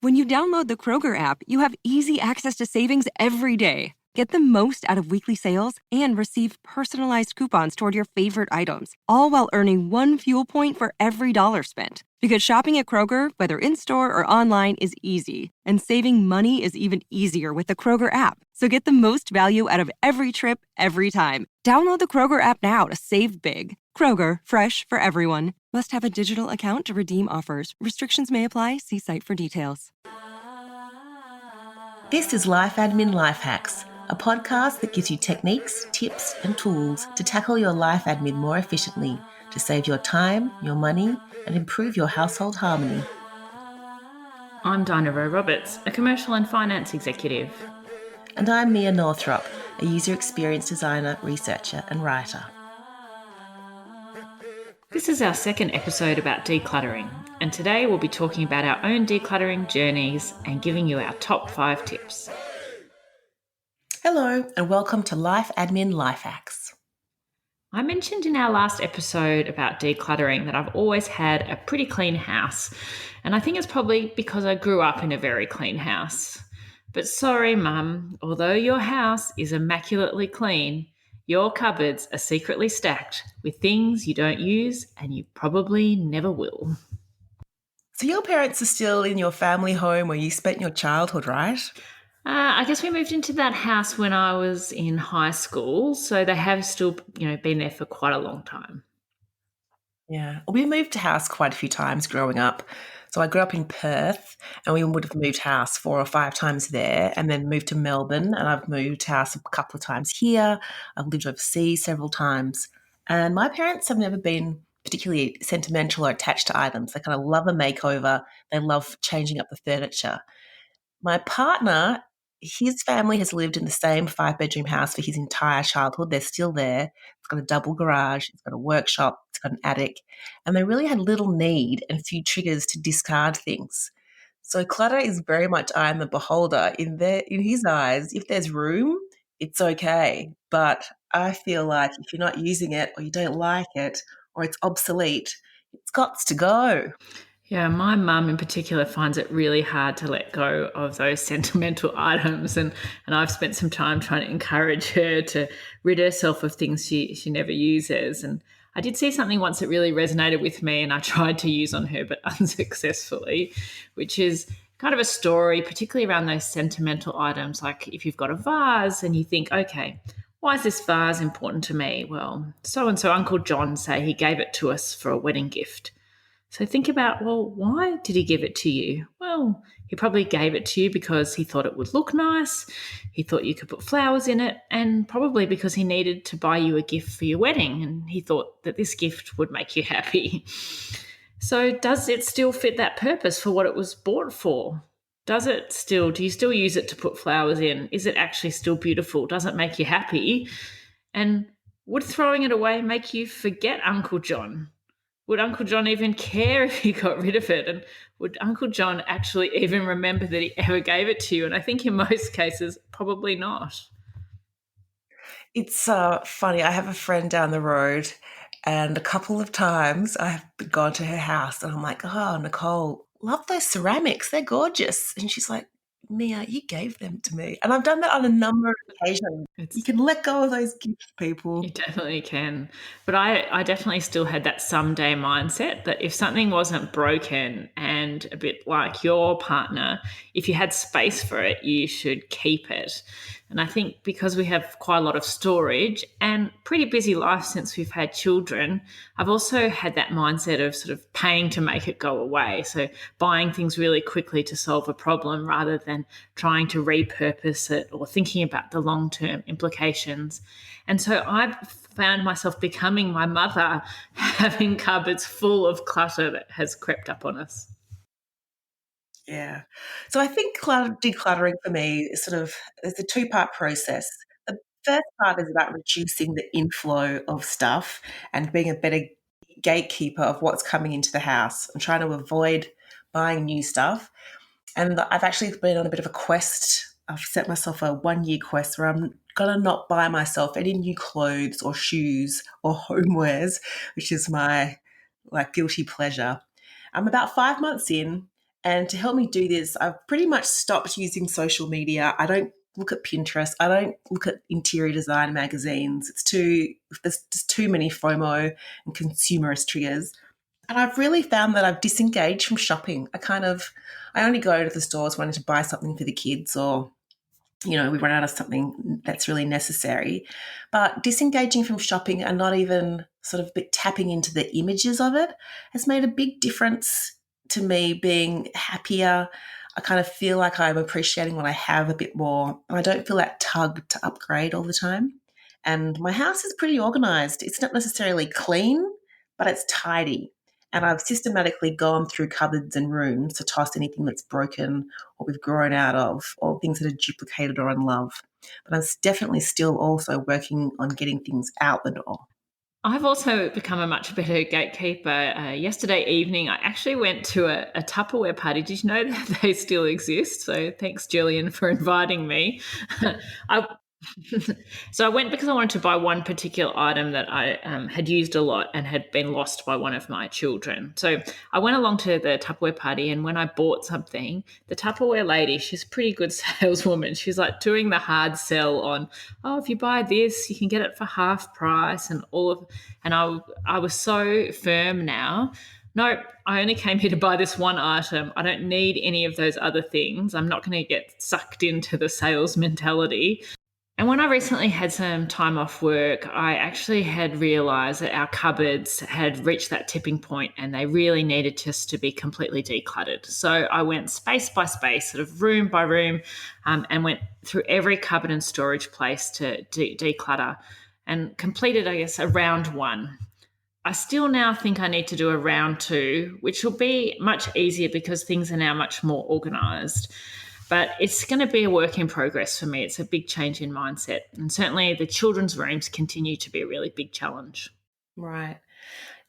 When you download the Kroger app, you have easy access to savings every day. Get the most out of weekly sales and receive personalized coupons toward your favorite items, all while earning 1 fuel point for every dollar spent. Because shopping at Kroger, whether in-store or online, is easy. And saving money is even easier with the Kroger app. So get the most value out of every trip, every time. Download the Kroger app now to save big. Kroger, fresh for everyone. Must have a digital account to redeem offers. Restrictions may apply. See site for details. This is Life Admin Life Hacks, a podcast that gives you techniques, tips, and tools to tackle your life admin more efficiently, to save your time, your money, and improve your household harmony. I'm Dinah Roberts, a commercial and finance executive. And I'm Mia Northrop, a user experience designer, researcher, and writer. This is our second episode about decluttering, and today we'll be talking about our own decluttering journeys and giving you our top 5 tips. Hello, and welcome to Life Admin Life Hacks. I mentioned in our last episode about decluttering that I've always had a pretty clean house, and I think it's probably because I grew up in a very clean house. But sorry, Mum, although your house is immaculately clean, your cupboards are secretly stacked with things you don't use and you probably never will. So your parents are still in your family home where you spent your childhood, right? I guess we moved into that house when I was in high school, so they have still, been there for quite a long time. Yeah, we moved house quite a few times growing up. So I grew up in Perth and we would have moved house 4 or 5 times there and then moved to Melbourne, and I've moved house a couple of times here. I've lived overseas several times. And my parents have never been particularly sentimental or attached to items. They kind of love a makeover. They love changing up the furniture. My partner, his family has lived in the same 5-bedroom house for his entire childhood. They're still there. It's got a double garage. It's got a workshop. It's got an attic. And they really had little need and few triggers to discard things. So clutter is very much I am the beholder. In his eyes, if there's room, it's okay. But I feel like if you're not using it or you don't like it or it's obsolete, it's got to go. Yeah, my mum in particular finds it really hard to let go of those sentimental items, and I've spent some time trying to encourage her to rid herself of things she never uses. And I did see something once that really resonated with me and I tried to use on her but unsuccessfully, which is kind of a story, particularly around those sentimental items. Like if you've got a vase and you think, okay, why is this vase important to me? Well, so-and-so Uncle John say he gave it to us for a wedding gift. So think about, well, why did he give it to you? Well, he probably gave it to you because he thought it would look nice. He thought you could put flowers in it, and probably because he needed to buy you a gift for your wedding and he thought that this gift would make you happy. So does it still fit that purpose for what it was bought for? Do you still use it to put flowers in? Is it actually still beautiful? Does it make you happy? And would throwing it away make you forget Uncle John? Would Uncle John even care if you got rid of it? And would Uncle John actually even remember that he ever gave it to you? And I think in most cases, probably not. It's funny. I have a friend down the road, and a couple of times I've gone to her house and I'm like, oh, Nicole, love those ceramics. They're gorgeous. And she's like, Mia, you gave them to me. And I've done that on a number of occasions. You can let go of those gifts, people. You definitely can. But I definitely still had that someday mindset that if something wasn't broken, and a bit like your partner, if you had space for it, you should keep it. And I think because we have quite a lot of storage and pretty busy life since we've had children, I've also had that mindset of sort of paying to make it go away. So buying things really quickly to solve a problem rather than trying to repurpose it or thinking about the long-term implications. And so I've found myself becoming my mother, having cupboards full of clutter that has crept up on us. Yeah. So I think decluttering for me is it's a 2-part process. The first part is about reducing the inflow of stuff and being a better gatekeeper of what's coming into the house. I'm trying to avoid buying new stuff. And I've actually been on a bit of a quest. I've set myself a 1-year quest where I'm going to not buy myself any new clothes or shoes or homewares, which is my guilty pleasure. I'm about 5 months in, And to help me do this, I've pretty much stopped using social media. I don't look at Pinterest. I don't look at interior design magazines. There's just too many FOMO and consumerist triggers. And I've really found that I've disengaged from shopping. I only go to the stores wanting to buy something for the kids, or we run out of something that's really necessary. But disengaging from shopping and not even sort of tapping into the images of it has made a big difference to me being happier. I kind of feel like I'm appreciating what I have a bit more, and I don't feel that tug to upgrade all the time. And my house is pretty organized. It's not necessarily clean, but it's tidy. And I've systematically gone through cupboards and rooms to toss anything that's broken or we've grown out of, or things that are duplicated or unloved. But I'm definitely still also working on getting things out the door. I've also become a much better gatekeeper. Yesterday evening, I actually went to a Tupperware party. Did you know that they still exist? So thanks, Julian, for inviting me. I, so I went because I wanted to buy one particular item that I had used a lot and had been lost by one of my children. So I went along to the Tupperware party, and when I bought something, the Tupperware lady, she's a pretty good saleswoman. She's like doing the hard sell on, oh, if you buy this, you can get it for half price and all of. And I was so firm now. No, I only came here to buy this one item. I don't need any of those other things. I'm not going to get sucked into the sales mentality. And when I recently had some time off work, I actually had realized that our cupboards had reached that tipping point and they really needed just to be completely decluttered. So I went space by space, sort of room by room, and went through every cupboard and storage place to declutter and completed, I guess, a round one. I still now think I need to do a round two, which will be much easier because things are now much more organized. But it's going to be a work in progress for me. It's a big change in mindset. And certainly the children's rooms continue to be a really big challenge. Right.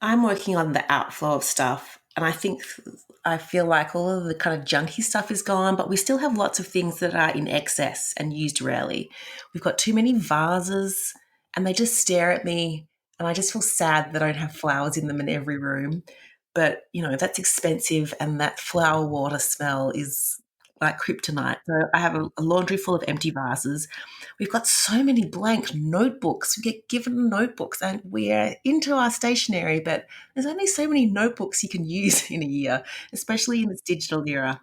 I'm working on the outflow of stuff. And I feel like all of the kind of junky stuff is gone, but we still have lots of things that are in excess and used rarely. We've got too many vases and they just stare at me. And I just feel sad that I don't have flowers in them in every room. But, that's expensive, and that flower water smell is like kryptonite. So I have a laundry full of empty vases. We've got so many blank notebooks. We get given notebooks and we're into our stationery, but there's only so many notebooks you can use in a year, especially in this digital era.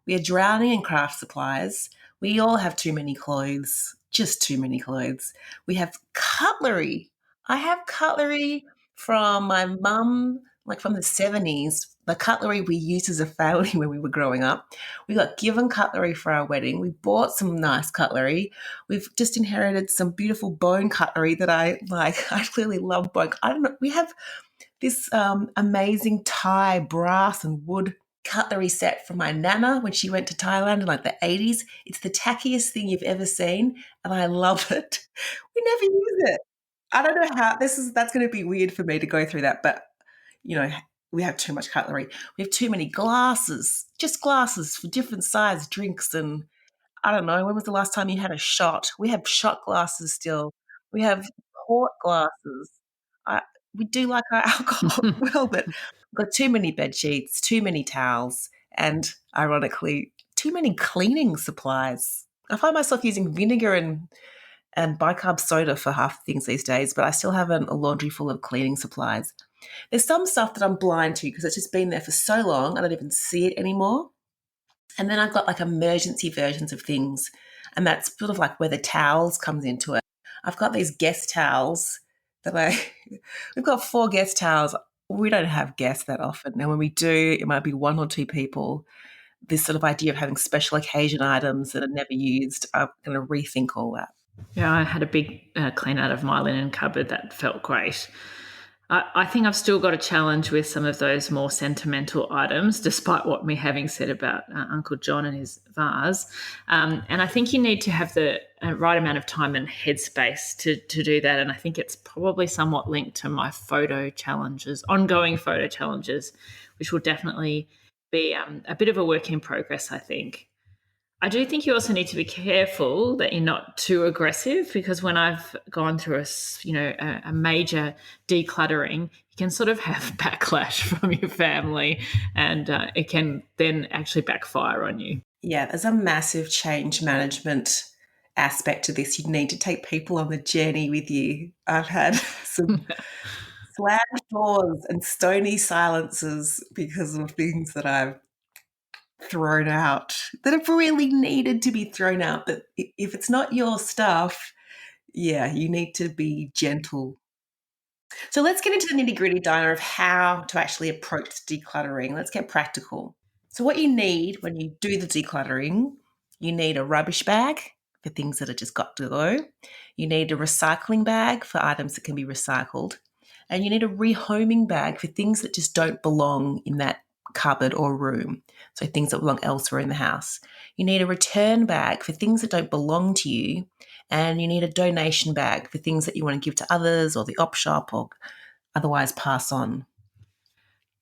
We are drowning in craft supplies. We all have too many clothes, just too many clothes. We have cutlery. I have cutlery from my mum, like from the 70s, the cutlery we used as a family when we were growing up. We got given cutlery for our wedding. We bought some nice cutlery. We've just inherited some beautiful bone cutlery that I like. I clearly love bone. I don't know. We have this amazing Thai brass and wood cutlery set from my nana when she went to Thailand in like the 80s. It's the tackiest thing you've ever seen, and I love it. We never use it. I don't know how that's going to be weird for me to go through that, but you know, we have too much cutlery. We have too many glasses, just glasses for different size drinks. And I don't know, when was the last time you had a shot? We have shot glasses still. We have port glasses. I, we do like our alcohol well, but we've got too many bed sheets, too many towels, and ironically, too many cleaning supplies. I find myself using vinegar and bicarb soda for half the things these days, but I still have a laundry full of cleaning supplies. There's some stuff that I'm blind to because it's just been there for so long, I don't even see it anymore. And then I've got like emergency versions of things, and that's sort of like where the towels comes into it. I've got these guest towels we've got 4 guest towels. We don't have guests that often. And when we do, it might be 1 or 2 people. This sort of idea of having special occasion items that are never used, I'm going to rethink all that. Yeah, I had a big clean out of my linen cupboard. That felt great. I think I've still got a challenge with some of those more sentimental items, despite what me having said about Uncle John and his vase. And I think you need to have the right amount of time and headspace to do that. And I think it's probably somewhat linked to my photo challenges, ongoing photo challenges, which will definitely be a bit of a work in progress, I think. I do think you also need to be careful that you're not too aggressive, because when I've gone through a major decluttering, you can sort of have backlash from your family, and it can then actually backfire on you. Yeah, there's a massive change management aspect to this. You need to take people on the journey with you. I've had some slammed doors and stony silences because of things that I've thrown out that have really needed to be thrown out. But if it's not your stuff, yeah, you need to be gentle. So let's get into the nitty gritty, Dinah, of how to actually approach decluttering. Let's get practical. So, what you need when you do the decluttering, you need a rubbish bag for things that have just got to go. You need a recycling bag for items that can be recycled. And you need a rehoming bag for things that just don't belong in that cupboard or room. So, things that belong elsewhere in the house. You need a return bag for things that don't belong to you. And you need a donation bag for things that you want to give to others or the op shop or otherwise pass on.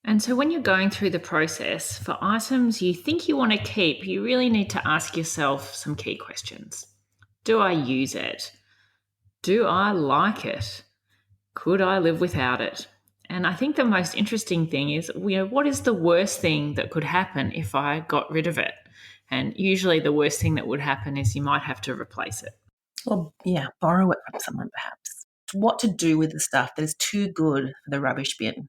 And so when you're going through the process for items you think you want to keep, you really need to ask yourself some key questions. Do I use it? Do I like it? Could I live without it? And I think the most interesting thing is, what is the worst thing that could happen if I got rid of it? And usually the worst thing that would happen is you might have to replace it. Or, yeah, borrow it from someone perhaps. What to do with the stuff that is too good for the rubbish bin.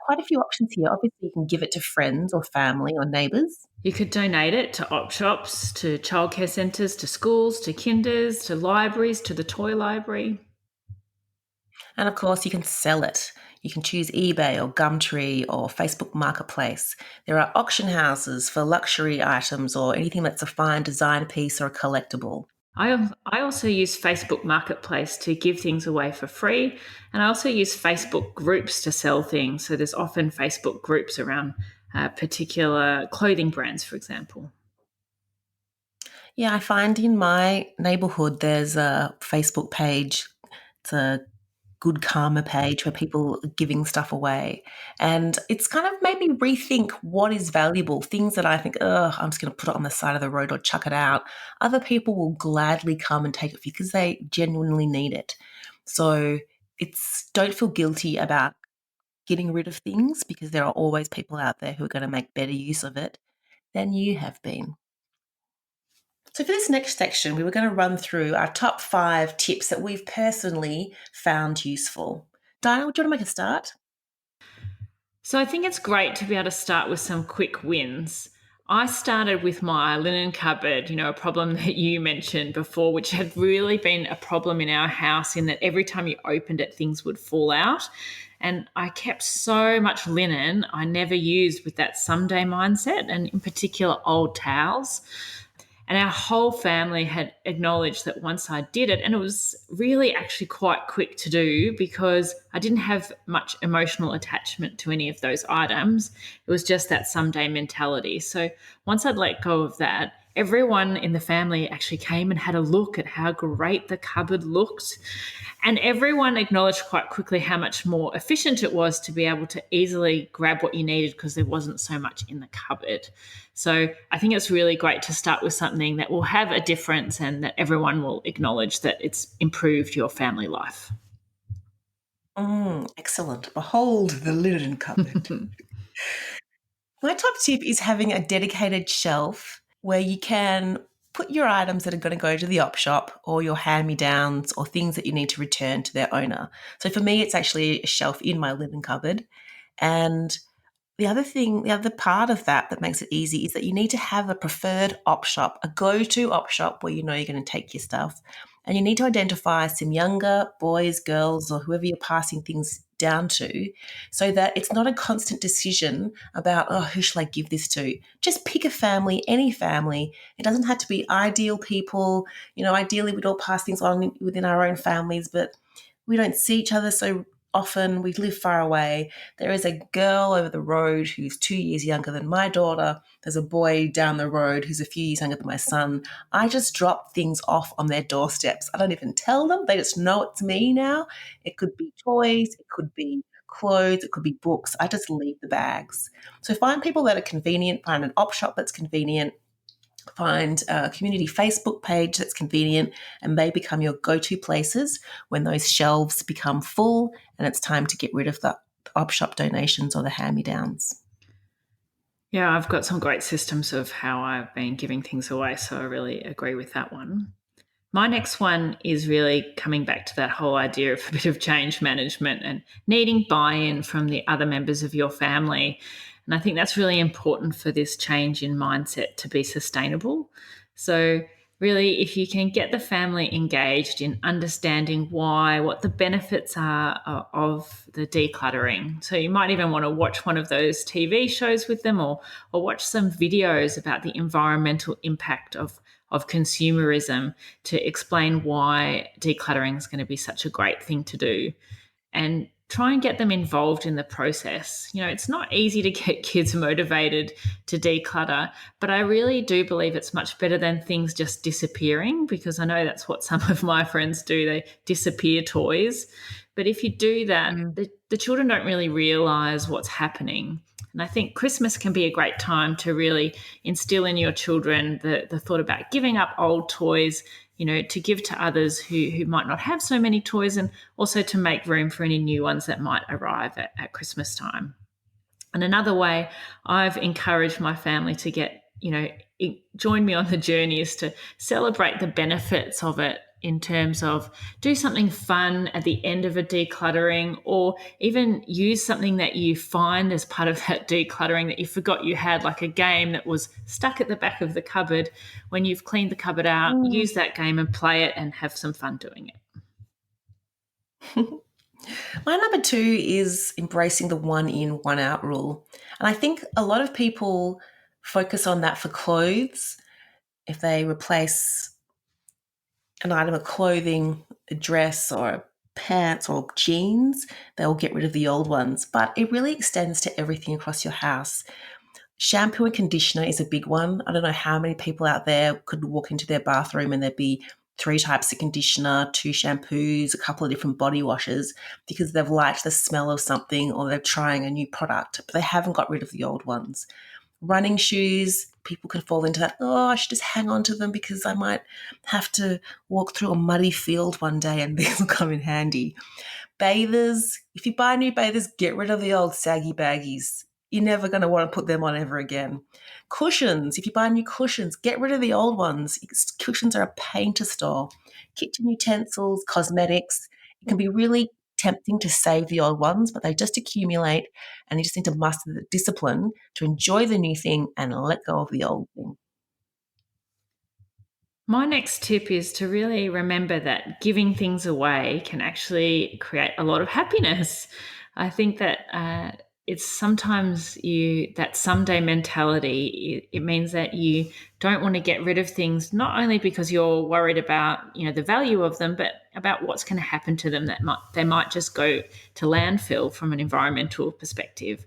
Quite a few options here. Obviously, you can give it to friends or family or neighbours. You could donate it to op shops, to childcare centres, to schools, to kinders, to libraries, to the toy library. And of course, you can sell it. You can choose eBay or Gumtree or Facebook Marketplace. There are auction houses for luxury items or anything that's a fine design piece or a collectible. I also use Facebook Marketplace to give things away for free. And I also use Facebook groups to sell things. So there's often Facebook groups around particular clothing brands, for example. Yeah, I find in my neighbourhood there's a Facebook page. It's a good karma page where people are giving stuff away. And it's kind of made me rethink what is valuable. Things that I think, oh, I'm just going to put it on the side of the road or chuck it out. Other people will gladly come and take it for you because they genuinely need it. So don't feel guilty about getting rid of things because there are always people out there who are going to make better use of it than you have been. So, for this next section, we were going to run through our top 5 tips that we've personally found useful. Dinah, would you want to make a start? So I think it's great to be able to start with some quick wins. I started with my linen cupboard, a problem that you mentioned before, which had really been a problem in our house in that every time you opened it, things would fall out. And I kept so much linen I never used with that someday mindset, and in particular, old towels. And our whole family had acknowledged that once I did it, and it was really actually quite quick to do because I didn't have much emotional attachment to any of those items. It was just that someday mentality. So once I'd let go of that, everyone in the family actually came and had a look at how great the cupboard looked. And everyone acknowledged quite quickly how much more efficient it was to be able to easily grab what you needed because there wasn't so much in the cupboard. So I think it's really great to start with something that will have a difference and that everyone will acknowledge that it's improved your family life. Excellent. Behold the linen cupboard. My top tip is having a dedicated shelf where you can put your items that are going to go to the op shop or your hand-me-downs or things that you need to return to their owner. So for me, it's actually a shelf in my linen cupboard. And the other part of that makes it easy is that you need to have a preferred op shop, a go-to op shop where you know you're going to take your stuff. And you need to identify some younger boys, girls, or whoever you're passing things down to so that it's not a constant decision about, oh, who shall I give this to? Just pick a family, any family. It doesn't have to be ideal people. Ideally we'd all pass things on within our own families, but we don't see each other so often. We live far away. There is a girl over the road who's 2 years younger than my daughter. There's a boy down the road who's a few years younger than my son. I just drop things off on their doorsteps. I don't even tell them. They just know it's me now. It could be toys. It could be clothes. It could be books. I just leave the bags. So find people that are convenient. Find an op shop that's convenient. Find a community Facebook page that's convenient, and they become your go-to places when those shelves become full and it's time to get rid of the op shop donations or the hand-me-downs. Yeah, I've got some great systems of how I've been giving things away, so I really agree with that one. My next one is really coming back to that whole idea of a bit of change management and needing buy in from the other members of your family. And I think that's really important for this change in mindset to be sustainable. So, really, if you can get the family engaged in understanding why, what the benefits are of the decluttering. So, you might even want to watch one of those TV shows with them, or watch some videos about the environmental impact of consumerism to explain why decluttering is going to be such a great thing to do, and try and get them involved in the process. It's not easy to get kids motivated to declutter, but I really do believe it's much better than things just disappearing, because I know that's what some of my friends do. They disappear toys. But if you do that, the children don't really realize what's happening. And I think Christmas can be a great time to really instill in your children the thought about giving up old toys, to give to others who might not have so many toys, and also to make room for any new ones that might arrive at Christmas time. And another way I've encouraged my family to join me on the journey is to celebrate the benefits of it, in terms of do something fun at the end of a decluttering, or even use something that you find as part of that decluttering that you forgot you had, like a game that was stuck at the back of the cupboard. When you've cleaned the cupboard out, use that game and play it and have some fun doing it. My number 2 is embracing the one in, one out rule. And I think a lot of people focus on that for clothes. If they replace an item of clothing, a dress or pants or jeans, they'll get rid of the old ones. But it really extends to everything across your house. Shampoo and conditioner is a big one. I don't know how many people out there could walk into their bathroom and there'd be 3 types of conditioner, 2 shampoos, a couple of different body washes, because they've liked the smell of something or they're trying a new product, but they haven't got rid of the old ones. Running shoes, people can fall into that, I should just hang on to them because I might have to walk through a muddy field one day and these will come in handy. Bathers, if you buy new bathers, get rid of the old saggy baggies. You're never going to want to put them on ever again. Cushions, if you buy new cushions, get rid of the old ones. Cushions are a pain to store. Kitchen utensils, cosmetics, it can be really tempting to save the old ones, but they just accumulate, and you just need to muster the discipline to enjoy the new thing and let go of the old thing. My next tip is to really remember that giving things away can actually create a lot of happiness. I think that it's sometimes that someday mentality. It means that you don't want to get rid of things, not only because you're worried about the value of them, but about what's going to happen to them. They might just go to landfill from an environmental perspective.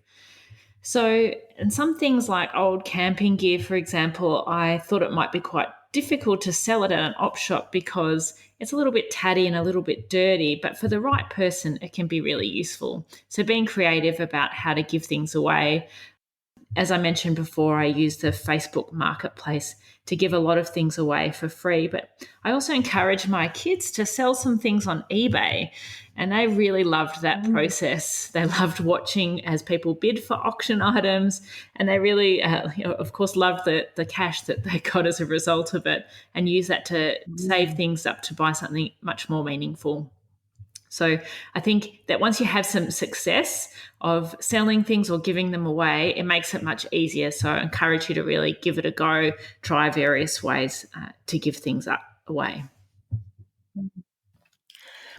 So, and some things like old camping gear, for example, I thought it might be quite difficult to sell it at an op shop because it's a little bit tatty and a little bit dirty, but for the right person, it can be really useful. So, being creative about how to give things away. As I mentioned before, I use the Facebook marketplace to give a lot of things away for free, but I also encourage my kids to sell some things on eBay, and they really loved that process. They loved watching as people bid for auction items, and they really, of course, loved the cash that they got as a result of it, and use that to save things up to buy something much more meaningful. So I think that once you have some success of selling things or giving them away, it makes it much easier. So I encourage you to really give it a go, try various ways to give things away.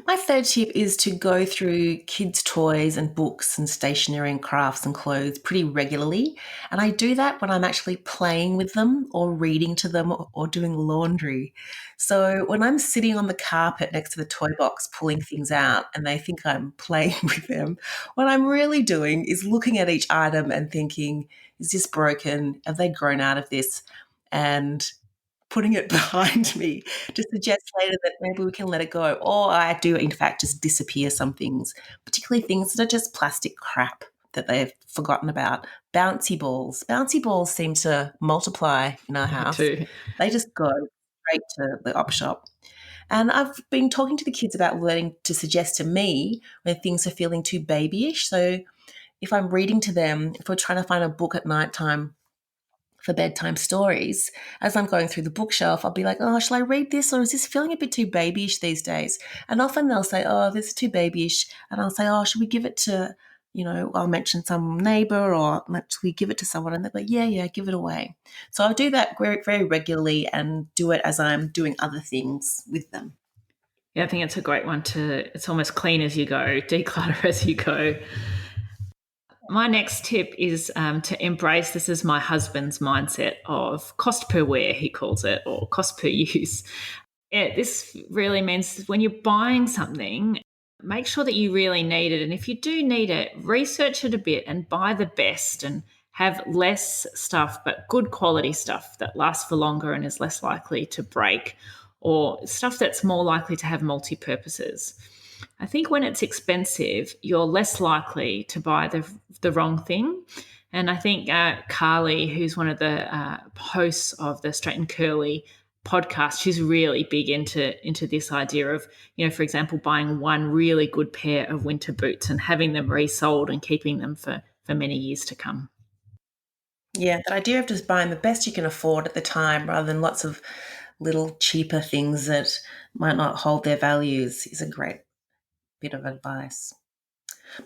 My 3rd tip is to go through kids' toys and books and stationery and crafts and clothes pretty regularly. And I do that when I'm actually playing with them or reading to them or doing laundry. So when I'm sitting on the carpet next to the toy box pulling things out and they think I'm playing with them, what I'm really doing is looking at each item and thinking, is this broken? Have they grown out of this? And putting it behind me to suggest later that maybe we can let it go. Or I do, in fact, just disappear some things, particularly things that are just plastic crap that they've forgotten about. Bouncy balls. Bouncy balls seem to multiply in our Me house. too. They just go straight to the op shop. And I've been talking to the kids about learning to suggest to me when things are feeling too babyish. So if I'm reading to them, if we're trying to find a book at nighttime for bedtime stories, as I'm going through the bookshelf, I'll be like, oh, shall I read this, or is this feeling a bit too babyish these days? And often they'll say, oh, this is too babyish. And I'll say, oh, should we give it to, I'll mention some neighbor, or should we give it to someone? And they're like, yeah, give it away. So I'll do that very, very regularly and do it as I'm doing other things with them. Yeah, I think it's a great one it's almost clean as you go, declutter as you go. My next tip is to embrace, this is my husband's mindset of cost per wear, he calls it, or cost per use. This really means when you're buying something, make sure that you really need it. And if you do need it, research it a bit and buy the best and have less stuff, but good quality stuff that lasts for longer and is less likely to break, or stuff that's more likely to have multi-purposes. I think when it's expensive, you're less likely to buy the wrong thing. And I think Carly, who's one of the hosts of the Straight and Curly podcast, she's really big into this idea of, for example, buying one really good pair of winter boots and having them resold and keeping them for many years to come. Yeah, that idea of just buying the best you can afford at the time rather than lots of little cheaper things that might not hold their values is a great bit of advice.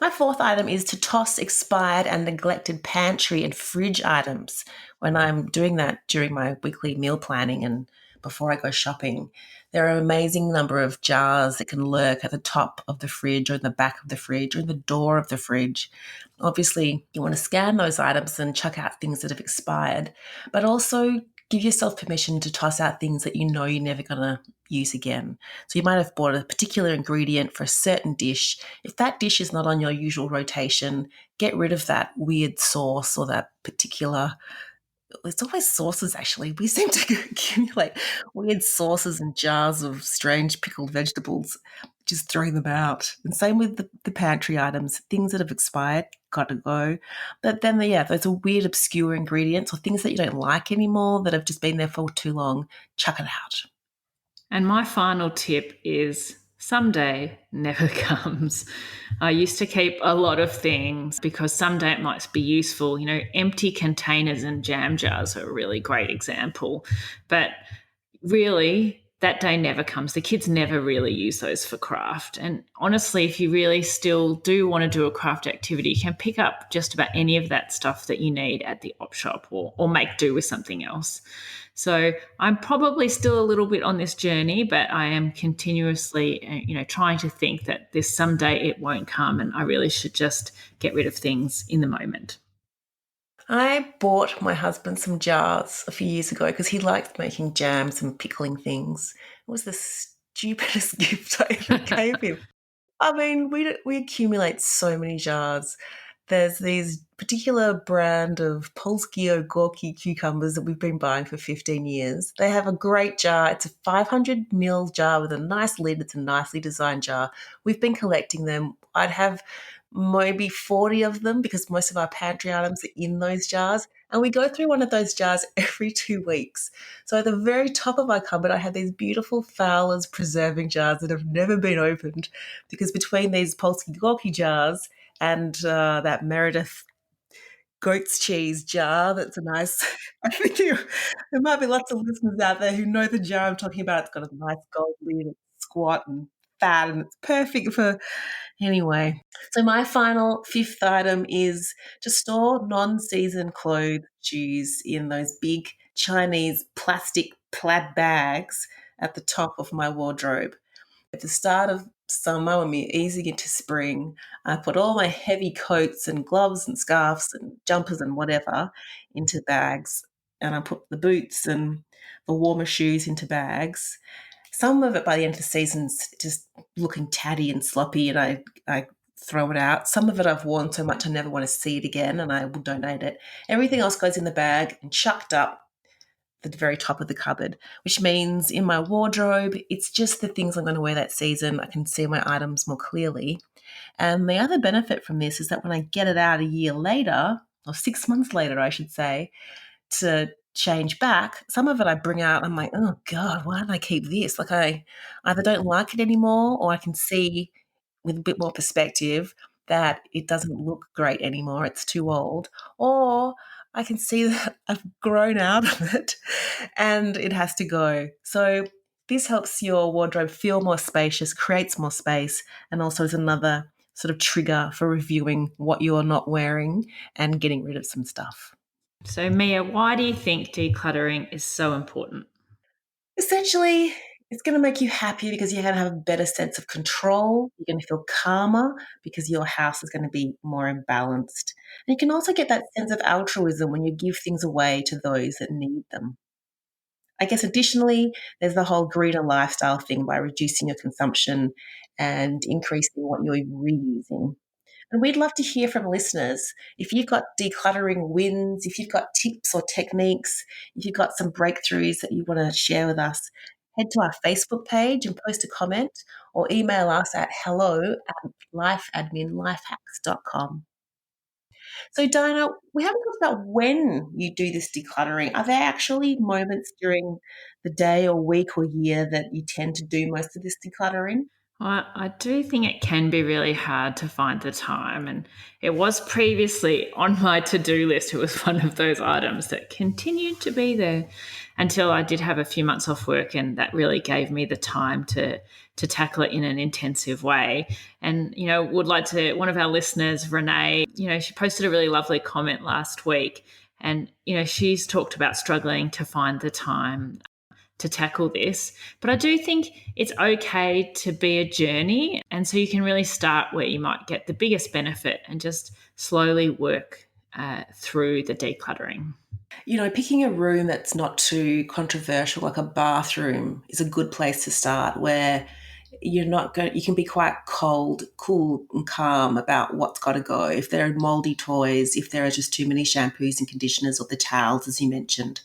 My fourth item is to toss expired and neglected pantry and fridge items when I'm doing that during my weekly meal planning and before I go shopping. There are an amazing number of jars that can lurk at the top of the fridge or in the back of the fridge or in the door of the fridge. Obviously, you want to scan those items and chuck out things that have expired, but also give yourself permission to toss out things that you know you're never going to use again. So you might have bought a particular ingredient for a certain dish. If that dish is not on your usual rotation, get rid of that weird sauce or that particular. It's always sauces, actually. We seem to accumulate weird sauces and jars of strange pickled vegetables, just throwing them out. And same with the pantry items, things that have expired, got to go. But then, those are weird, obscure ingredients or things that you don't like anymore that have just been there for too long, chuck it out. And my final tip is someday never comes. I used to keep a lot of things because someday it might be useful. Empty containers and jam jars are a really great example. But really, that day never comes. The kids never really use those for craft. And honestly, if you really still do want to do a craft activity, you can pick up just about any of that stuff that you need at the op shop or make do with something else. So I'm probably still a little bit on this journey, but I am continuously, trying to think that this someday it won't come and I really should just get rid of things in the moment. I bought my husband some jars a few years ago because he likes making jams and pickling things. It was the stupidest gift I ever gave him. I mean, we accumulate so many jars. There's these particular brand of Polskie Gorky cucumbers that we've been buying for 15 years. They have a great jar. It's a 500 ml jar with a nice lid. It's a nicely designed jar. We've been collecting them. I'd have maybe 40 of them because most of our pantry items are in those jars. And we go through one of those jars every 2 weeks. So at the very top of my cupboard, I have these beautiful Fowler's preserving jars that have never been opened because between these Polskie Gorky jars and that Meredith goat's cheese jar, that's a nice – I think there might be lots of listeners out there who know the jar I'm talking about. It's got a nice gold lid, it's squat and fat, and it's perfect for – anyway. So my final fifth item is to store non-season clothes, shoes in those big Chinese plastic plaid bags at the top of my wardrobe. At the start of summer, when we're easing into spring, I put all my heavy coats and gloves and scarves and jumpers and whatever into bags, and I put the boots and the warmer shoes into bags. Some of it by the end of the season's just looking tatty and sloppy, and I throw it out. Some of it I've worn so much I never want to see it again, and I will donate it. Everything else goes in the bag and chucked up the very top of the cupboard, which means in my wardrobe, it's just the things I'm going to wear that season. I can see my items more clearly. And the other benefit from this is that when I get it out a year later, or 6 months later, I should say, to change back, some of it I bring out, I'm like, oh God, why did I keep this? Like I either don't like it anymore, or I can see with a bit more perspective that it doesn't look great anymore. It's too old. Or I can see that I've grown out of it and it has to go. So this helps your wardrobe feel more spacious, creates more space, and also is another sort of trigger for reviewing what you're not wearing and getting rid of some stuff. So, Mia, why do you think decluttering is so important? Essentially, it's going to make you happier because you're going to have a better sense of control. You're going to feel calmer because your house is going to be more balanced. And you can also get that sense of altruism when you give things away to those that need them. I guess additionally, there's the whole greener lifestyle thing by reducing your consumption and increasing what you're reusing. And we'd love to hear from listeners. If you've got decluttering wins, if you've got tips or techniques, if you've got some breakthroughs that you want to share with us, head to our Facebook page and post a comment or email us at hello@lifeadminlifehacks.com. So, Dinah, we haven't talked about when you do this decluttering. Are there actually moments during the day or week or year that you tend to do most of this decluttering? I do think it can be really hard to find the time. And it was previously on my to do list. It was one of those items that continued to be there until I did have a few months off work. And that really gave me the time to tackle it in an intensive way. And, would like to, one of our listeners, Renee, she posted a really lovely comment last week. And, she's talked about struggling to find the time to tackle this. But I do think it's okay to be a journey. And so you can really start where you might get the biggest benefit and just slowly work through the decluttering. Picking a room that's not too controversial, like a bathroom, is a good place to start where you can be quite cool and calm about what's got to go. If there are moldy toys, if there are just too many shampoos and conditioners or the towels, as you mentioned,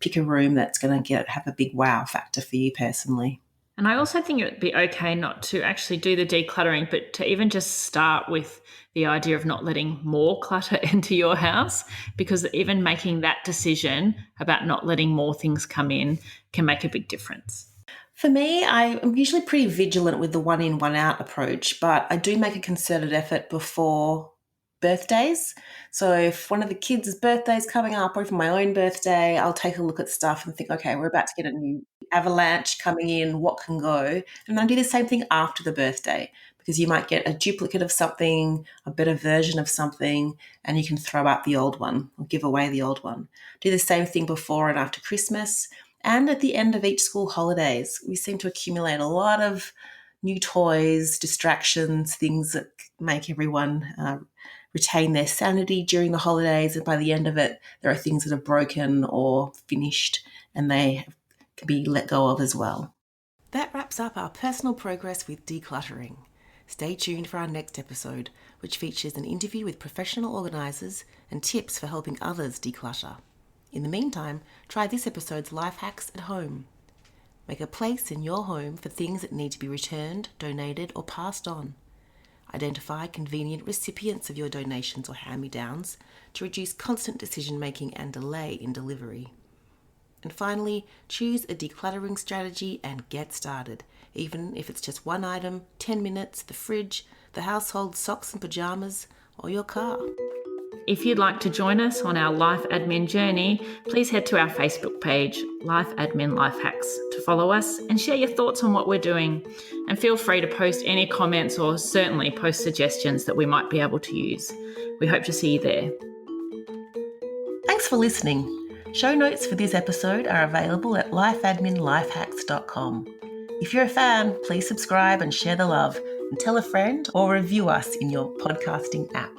pick a room that's going to have a big wow factor for you personally. And I also think it would be okay not to actually do the decluttering, but to even just start with the idea of not letting more clutter into your house, because even making that decision about not letting more things come in can make a big difference. For me, I'm usually pretty vigilant with the one in, one out approach, but I do make a concerted effort before birthdays. So if one of the kids' birthday's coming up, or even my own birthday, I'll take a look at stuff and think, okay, we're about to get a new avalanche coming in, what can go? And I do the same thing after the birthday, because you might get a duplicate of something, a better version of something, and you can throw out the old one or give away the old one. Do the same thing before and after Christmas. And at the end of each school holidays, we seem to accumulate a lot of new toys, distractions, things that make everyone retain their sanity during the holidays. And by the end of it, there are things that are broken or finished and they can be let go of as well. That wraps up our personal progress with decluttering. Stay tuned for our next episode, which features an interview with professional organisers and tips for helping others declutter. In the meantime, try this episode's life hacks at home. Make a place in your home for things that need to be returned, donated, or passed on. Identify convenient recipients of your donations or hand-me-downs to reduce constant decision-making and delay in delivery. And finally, choose a decluttering strategy and get started, even if it's just one item, 10 minutes, the fridge, the household socks and pajamas, or your car. If you'd like to join us on our Life Admin journey, please head to our Facebook page, Life Admin Life Hacks, to follow us and share your thoughts on what we're doing. And feel free to post any comments or certainly post suggestions that we might be able to use. We hope to see you there. Thanks for listening. Show notes for this episode are available at lifeadminlifehacks.com. If you're a fan, please subscribe and share the love, and tell a friend or review us in your podcasting app.